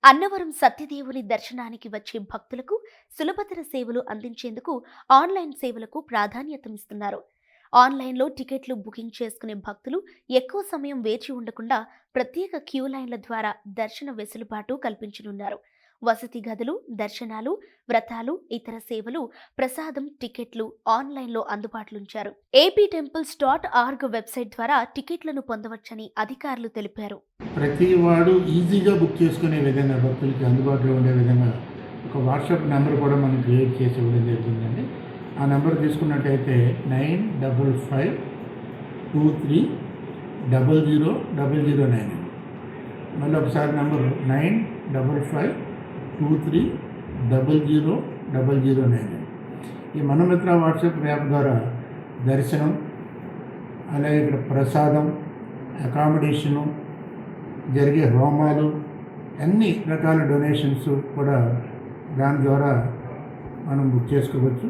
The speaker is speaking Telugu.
అన్నవరం సత్యదేవుని దర్శనానికి వచ్చే భక్తులకు సులభతర సేవలు అందించేందుకు ఆన్లైన్ సేవలకు ప్రాధాన్యతనిస్తున్నారు. ఆన్లైన్లో టికెట్లు బుకింగ్ చేసుకునే భక్తులు ఎక్కువ సమయం వేచి ఉండకుండా ప్రత్యేక క్యూ లైన్ల ద్వారా దర్శన వెసులుబాటు కల్పించనున్నారు. వసతి గదులు, దర్శనాలు, వ్రతాలు, ఇతర సేవలు, ప్రసాదం, టికెట్లు ఆన్లైన్లో అందుబాటులుంచారు. aptemples.org వెబ్సైట్ ద్వారా టికెట్లను పొందవచ్చని అధికారులు తెలిపారు. ప్రతి వాడు ఈజీగా బుక్ చేసుకునే విధంగా భక్తులకి అందుబాటులో ఉండే విధంగా ఒక వాట్సాప్ నెంబర్ కూడా మనం క్రియేట్ చేసి ఇవ్వడం జరిగిందండి. ఆ నెంబర్ తీసుకున్నట్టయితే 955523000009. మళ్ళీ ఒకసారి నెంబరు 955523000009. ఈ మనమిత్ర వాట్సాప్ యాప్ ద్వారా దర్శనం, అలాగే ఇక్కడ ప్రసాదం, అకామిడేషను, జరిగే హోమాలు, అన్ని రకాల డొనేషన్స్ కూడా దాని ద్వారా మనం బుక్ చేసుకోవచ్చు.